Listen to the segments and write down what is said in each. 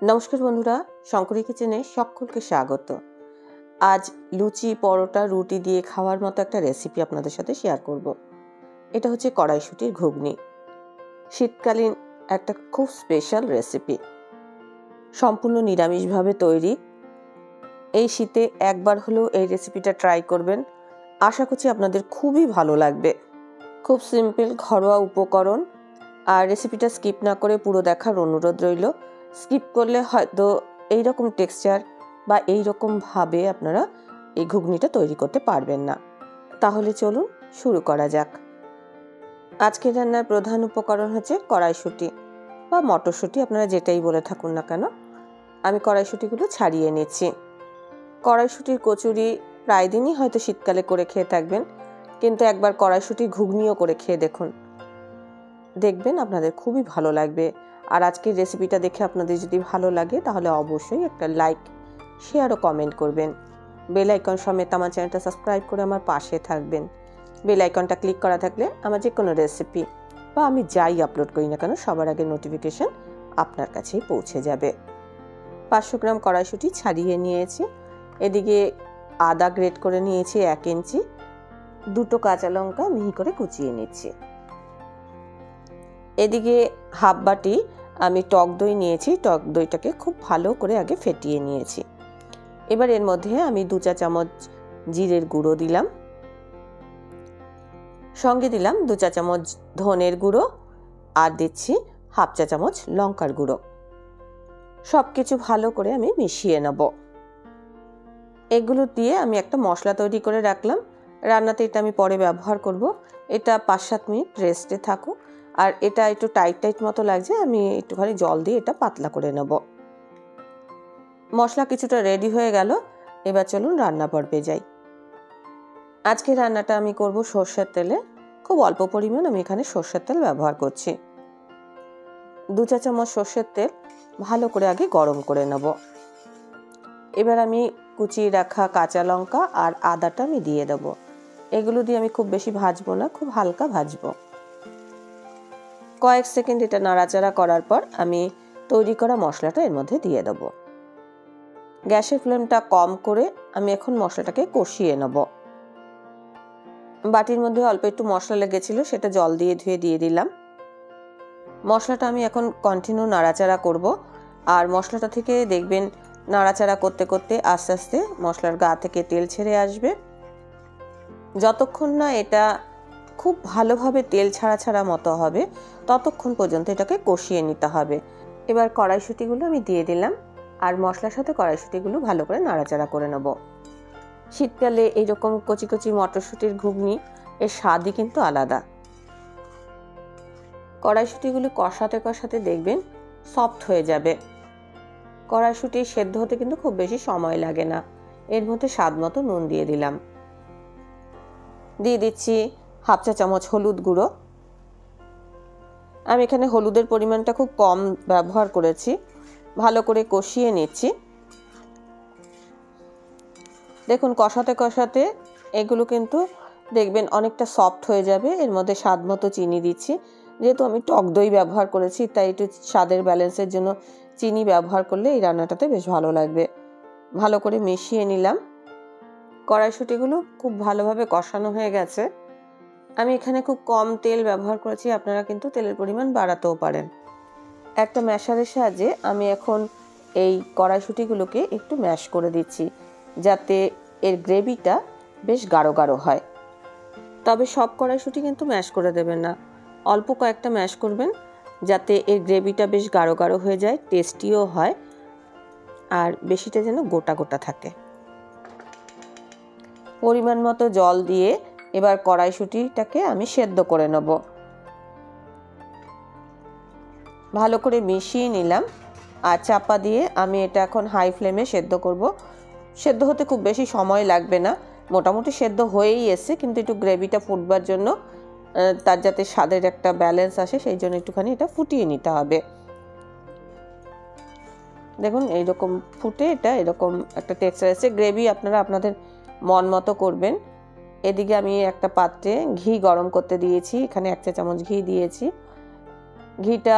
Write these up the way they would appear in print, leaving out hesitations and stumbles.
নমস্কার বন্ধুরা, শঙ্করী কিচেনে সকলকে স্বাগত। আজ লুচি, পরোটা, রুটি দিয়ে খাওয়ার মতো একটা রেসিপি আপনাদের সাথে শেয়ার করব। এটা হচ্ছে কড়াইশুঁটির ঘুগনি। শীতকালীন একটা খুব স্পেশাল রেসিপি, সম্পূর্ণ নিরামিষভাবে তৈরি। এই শীতে একবার হলেও এই রেসিপিটা ট্রাই করবেন, আশা করছি আপনাদের খুবই ভালো লাগবে। খুব সিম্পল ঘরোয়া উপকরণ, আর রেসিপিটা স্কিপ না করে পুরো দেখার অনুরোধ রইল। স্কিপ করলে হয়তো এইরকম টেক্সচার বা এইরকমভাবে আপনারা এই ঘুগনিটা তৈরি করতে পারবেন না। তাহলে চলুন শুরু করা যাক। আজকের রান্নার প্রধান উপকরণ হচ্ছে কড়াইশুঁটি বা মটরশুঁটি, আপনারা যেটাই বলে থাকুন না কেন। আমি কড়াইশুঁটিগুলো ছাড়িয়ে নিচ্ছি। কড়াইশুঁটির কচুরি প্রায় দিনই হয়তো শীতকালে করে খেয়ে থাকবেন, কিন্তু একবার কড়াইশুঁটির ঘুগনিও করে খেয়ে দেখবেন আপনাদের খুবই ভালো লাগবে। আর আজকের রেসিপিটা দেখে আপনাদের যদি ভালো লাগে তাহলে অবশ্যই একটা লাইক, শেয়ার ও কমেন্ট করবেন। বেল আইকন সমেত আমার চ্যানেলটা সাবস্ক্রাইব করে আমার পাশে থাকবেন। বেল আইকনটা ক্লিক করা থাকলে আমার যে কোনো রেসিপি বা আমি যাই আপলোড করি না কেন সবার আগে নোটিফিকেশন আপনার কাছেই পৌঁছে যাবে। 500 গ্রাম কড়াইশুঁটি ছাড়িয়ে নিয়েছি। এদিকে আদা গ্রেট করে নিয়েছি 1 ইঞ্চি, 2টো কাঁচা লঙ্কা মিহি করে কুচিয়ে নিচ্ছি। এদিকে হাফ বাটি আমি টক দই নিয়েছি, টক দইটাকে খুব ভালো করে আগে ফেটিয়ে নিয়েছি। এবার এর মধ্যে আমি 2 চা চামচ জিরের গুঁড়ো দিলাম, সঙ্গে দিলাম 2 চা চামচ ধনের গুঁড়ো, আর দিচ্ছি হাফ চা চামচ লঙ্কার গুঁড়ো। সব কিছু ভালো করে আমি মিশিয়ে নেব। এগুলো দিয়ে আমি একটা মশলা তৈরি করে রাখলাম। রান্নাতে এটা আমি পরে ব্যবহার করব। এটা 5-7 মিনিট রেস্টে থাকুক। আর এটা একটু টাইট মতো লাগছে, আমি একটুখানি জল দিয়ে এটা পাতলা করে নেব। মশলা কিছুটা রেডি হয়ে গেল, এবার চলুন রান্না পর্বে যাই। আজকে রান্নাটা আমি করব সর্ষের তেলে। খুব অল্প পরিমাণ আমি এখানে সর্ষের তেল ব্যবহার করছি। 2 চা চামচ সর্ষের তেল ভালো করে আগে গরম করে নেব। এবার আমি কুচিয়ে রাখা কাঁচা লঙ্কা আর আদাটা আমি দিয়ে দেব। এগুলো দিয়ে আমি খুব বেশি ভাজবো না, খুব হালকা ভাজবো। কয়েক সেকেন্ড এটা নাড়াচাড়া করার পর আমি তৈরি করা মশলাটা এর মধ্যে দিয়ে দেব। গ্যাসের ফ্লেমটা কম করে আমি এখন মশলাটাকে কষিয়ে নেব। বাটির মধ্যে অল্প একটু মশলা লেগেছিল, সেটা জল দিয়ে ধুয়ে দিয়ে দিলাম। মশলাটা আমি এখন কন্টিনিউ নাড়াচাড়া করব। আর মশলাটা থেকে দেখবেন নাড়াচাড়া করতে করতে আস্তে আস্তে মশলার গা থেকে তেল ছেড়ে আসবে। যতক্ষণ না এটা খুব ভালোভাবে তেল ছাড়া মতো হবে ততক্ষণ পর্যন্ত এটাকে কষিয়ে নিতে হবে। এবার কড়াইশুঁটিগুলো আমি দিয়ে দিলাম, আর মশলার সাথে কড়াইশুঁটিগুলো ভালো করে নাড়াচাড়া করে নেব। শীতকালে এইরকম কচি কচি মটরশুঁটির ঘুগনি এর স্বাদই কিন্তু আলাদা। কড়াইশুঁটিগুলো কষাতে দেখবেন সফট হয়ে যাবে। কড়াইশুঁটি সেদ্ধ হতে কিন্তু খুব বেশি সময় লাগে না। এর মধ্যে স্বাদ মতো নুন দিয়ে দিলাম। দিয়ে দিচ্ছি হাফ চা চামচ হলুদ গুঁড়ো। আমি এখানে হলুদের পরিমাণটা খুব কম ব্যবহার করেছি। ভালো করে কষিয়ে নিচ্ছি। দেখুন কষাতে এগুলো কিন্তু দেখবেন অনেকটা সফট হয়ে যাবে। এর মধ্যে স্বাদ মতো চিনি দিচ্ছি। যেহেতু আমি টক দই ব্যবহার করেছি তাই একটু স্বাদের ব্যালেন্সের জন্য চিনি ব্যবহার করলে এই রান্নাটাতে বেশ ভালো লাগবে। ভালো করে মিশিয়ে নিলাম। কড়াইশুঁটিগুলো খুব ভালোভাবে কষানো হয়ে গেছে। আমি এখানে খুব কম তেল ব্যবহার করেছি, আপনারা কিন্তু তেলের পরিমাণ বাড়াতেও পারেন। একটা ম্যাশারের সাহায্যে আমি এখন এই কড়াইশুঁটিগুলোকে একটু ম্যাশ করে দিচ্ছি, যাতে এর গ্রেভিটা বেশ গাঢ় হয়। তবে সব কড়াইশুঁটি কিন্তু ম্যাশ করে দেবেন না, অল্প কয়েকটা ম্যাশ করবেন, যাতে এর গ্রেভিটা বেশ গাঢ় হয়ে যায়, টেস্টিও হয়, আর বেশিটা যেন গোটা থাকে। পরিমাণ মতো জল দিয়ে এবার কড়াইশুঁটিটাকে আমি সেদ্ধ করে নেব। ভালো করে মিশিয়ে নিলাম, আর চাপা দিয়ে আমি এটা এখন হাই ফ্লেমে সেদ্ধ করব। সেদ্ধ হতে খুব বেশি সময় লাগবে না, মোটামুটি সেদ্ধ হয়েই এসছে, কিন্তু একটু গ্রেভিটা ফুটবার জন্য, তার যাতে স্বাদের একটা ব্যালেন্স আসে সেই জন্য একটুখানি এটা ফুটিয়ে নিতে হবে। দেখুন এইরকম ফুটে এটা এরকম একটা টেক্সচার এসে। গ্রেভি আপনারা আপনাদের মন মতো করবেন। এদিকে আমি একটা পাত্রে ঘি গরম করতে দিয়েছি, এখানে 1 চা চামচ ঘি দিয়েছি। ঘিটা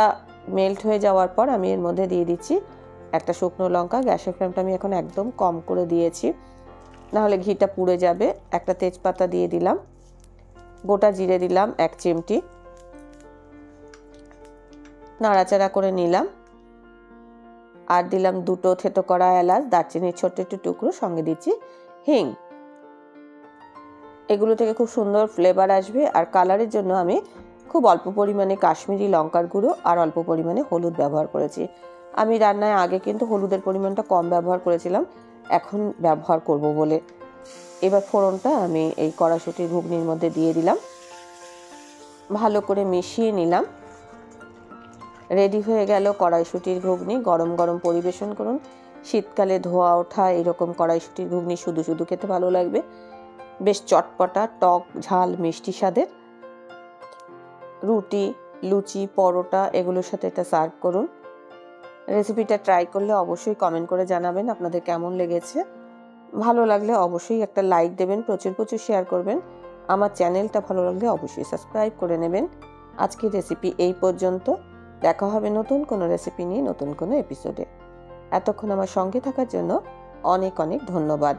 মেল্ট হয়ে যাওয়ার পর আমি এর মধ্যে দিয়ে দিচ্ছি একটা শুকনো লঙ্কা। গ্যাসের ফ্লেমটা আমি এখন একদম কম করে দিয়েছি, নাহলে ঘিটা পুড়ে যাবে। একটা তেজপাতা দিয়ে দিলাম, গোটা জিরে দিলাম 1 চিমটি, নাড়াচাড়া করে নিলাম। আর দিলাম 2টো থেতো করা এলাচ, দারচিনির ছোট্ট একটু টুকরো, সঙ্গে দিচ্ছি হিং। এগুলো থেকে খুব সুন্দর ফ্লেভার আসবে। আর কালারের জন্য আমি খুব অল্প পরিমাণে কাশ্মীরি লঙ্কার গুঁড়ো আর অল্প পরিমাণে হলুদ ব্যবহার করেছি। আমি রান্নায় আগে কিন্তু হলুদের পরিমাণটা কম ব্যবহার করেছিলাম, এখন ব্যবহার করব বলে। এবার ফোড়নটা আমি এই কড়াইশুঁটির ঘুগনির মধ্যে দিয়ে দিলাম, ভালো করে মিশিয়ে নিলাম। রেডি হয়ে গেল কড়াইশুঁটির ঘুগনি। গরম গরম পরিবেশন করুন। শীতকালে ধোয়া ওঠা এরকম কড়াইশুঁটির ঘুগনি শুধু শুধু খেতে ভালো লাগবে। বেশ চটপটা, টক ঝাল মিষ্টি স্বাদের। রুটি, লুচি, পরোটা এগুলোর সাথে এটা সার্ভ করুন। রেসিপিটা ট্রাই করলে অবশ্যই কমেন্ট করে জানাবেন আপনাদের কেমন লেগেছে। ভালো লাগলে অবশ্যই একটা লাইক দেবেন, প্রচুর প্রচুর শেয়ার করবেন। আমার চ্যানেলটা ভালো লাগলে অবশ্যই সাবস্ক্রাইব করে নেবেন। আজকের রেসিপি এই পর্যন্ত। দেখা হবে নতুন কোনো রেসিপি নিয়ে নতুন কোনো এপিসোডে। এতক্ষণ আমার সঙ্গে থাকার জন্য অনেক অনেক ধন্যবাদ।